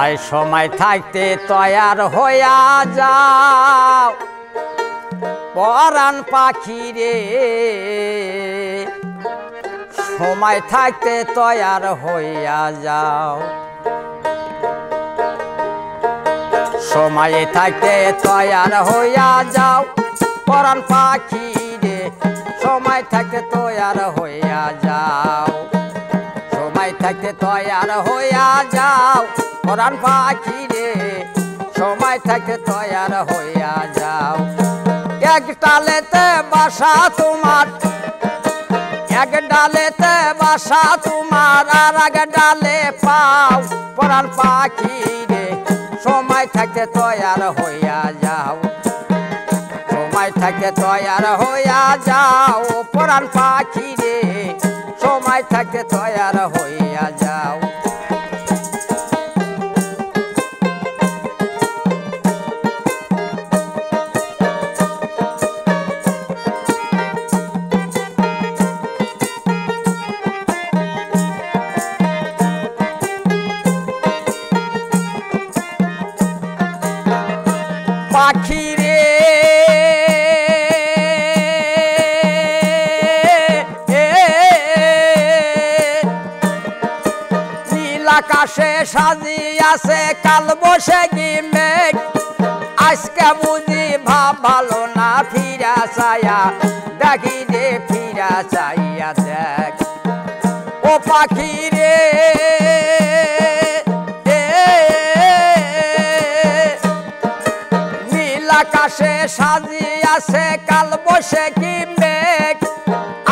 I সময় থাকতে তৈয়ার হইয়া যাও পরাণ পাখি রে, সময় থাকতে তৈয়ার হইয়া যাও। সময় থাকতে তৈয়ার হইয়া যাও পরাণ পাখি রে, সময় থাকতে তৈয়ার হইয়া যাও। সময় থাকতে তৈয়ার হইয়া যাও পরাণ পাখি রে, সময় থাকতে তৈয়ার হইয়া যাও। এক ডালেতে বাসা তোমার, এক ডালেতে বাসা তোমার, আর এক ডালে পাও পরাণ পাখি রে, সময় থাকতে তৈয়ার হইয়া যাও। সময় থাকতে তৈয়ার হইয়া যাও পরাণ পাখি রে, সময় থাকতে তৈয়ার হইয়া যাও। পাখি রে নীল আকাশে সাজিয়াছে কাল বৈশাখী মেঘ, আজকে বুঝি ভাব ভালো না ফিরা চাইয়া দেখি রে, ফিরা চাইয়া দেখ ও পাখি রে। আকাশে সাজিয়াছে কাল বৈশাখী মেঘ,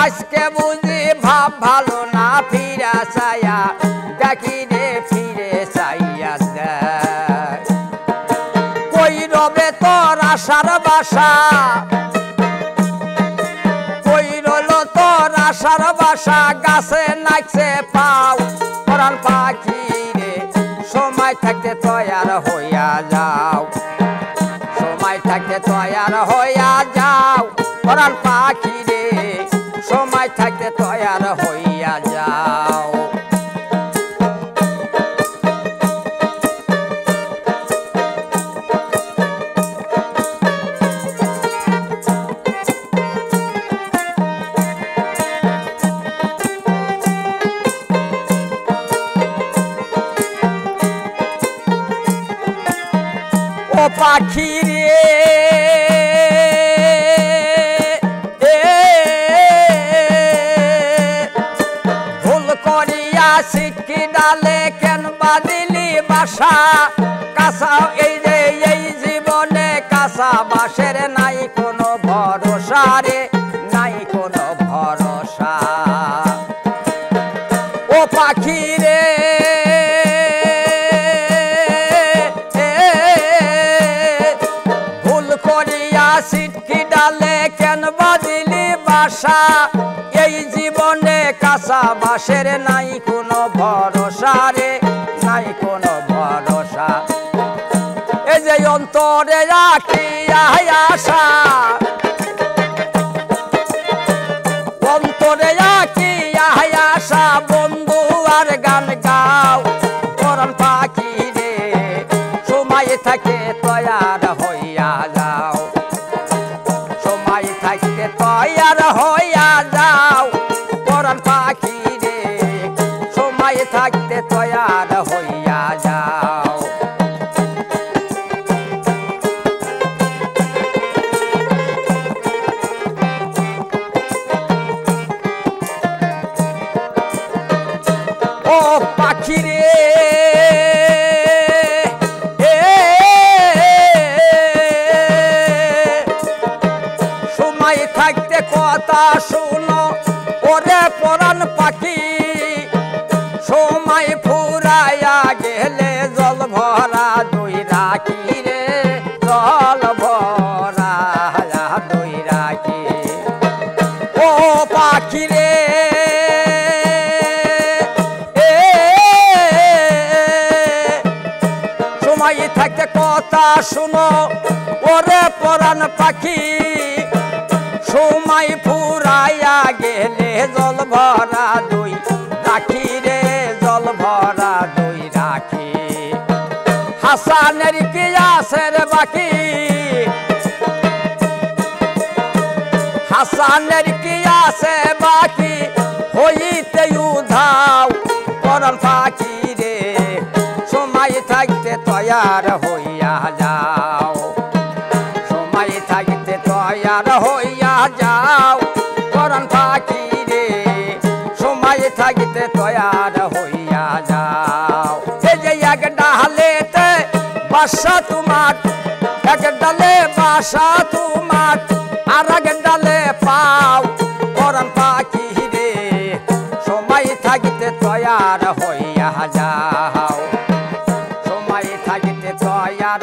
আজকে বুঝি ভাব ভালো না ফিরা চাইয়া দেখি রে, ফিরে চাইয়া দেখ। কই রবে তোর আশার বাসা, কই রইল তোর আশার বাসা, গাছে নাচছে পাও পরাণ পাখি রে, সময় থাকতে তৈয়ার হইয়া যাও। সময় থাকতে তৈয়ার হইয়া যাও পরাণ পাখি রে, সময় থাকতে তৈয়ার হইয়া যাও। ও পাখি রে ভুল করিয়া সিটকি ডালে কেন বাঁধিলি বাসা, কাঁচা এই রে এই জীবনে কাঁচা বাঁশের নাই কোনো ভরসা রে, নাই কোনো ভরসা। ও পাখি রে সিটকি ডালে কেন বাঁধিলি বাসা, এই জীবনে কাঁচা বাঁশের নাই কোনো ভরসা রে, নাই কোনো ভরসা। এই যে অন্তরে রাখি আশা, অন্তরে রাখি আশা, বন্ধু আর গান গাও পরাণ পাখি রে, সময় থাকে তৈয়ার হইয়া যাও। সময় থাকতে তৈয়ার হইয়া যাও পরাণ পাখি রে, সময় থাকতে তৈয়ার হইয়া যাও। ও পাখি রে থাকতে কথা শুনো ওরে পরাণ পাখি, সময় ফুরাইয়া গেলে জল ভরা দুই রাখি রে, জল ভরা দুই রাখি। ও পাখি রে সময় থাকতে কথা শুনো ওরে পরাণ পাখি, সময় ফুরাইয়া গেলে জল ভরা দুই রাখি রে, জল ভরা দুই রাখি। হাসানের কি আছে রে বাকি হাসানের কি আছে বাকি হইতে উধাও পরাণ পাখি রে সময় থাকতে তৈয়ার হইয়া যাও সময় থাকতে তৈয়ার হইয়া যাও পরাণ পাখি রে সময় থাকতে তৈয়ার হইয়া যাও এই যে এক ডালেতে বাসা তোমার এক ডালে বাসা তোমার আর এক ডালে পাও পরাণ পাখি রে সময় থাকতে তৈয়ার হইয়া যাও সময় থাকতে তৈয়ার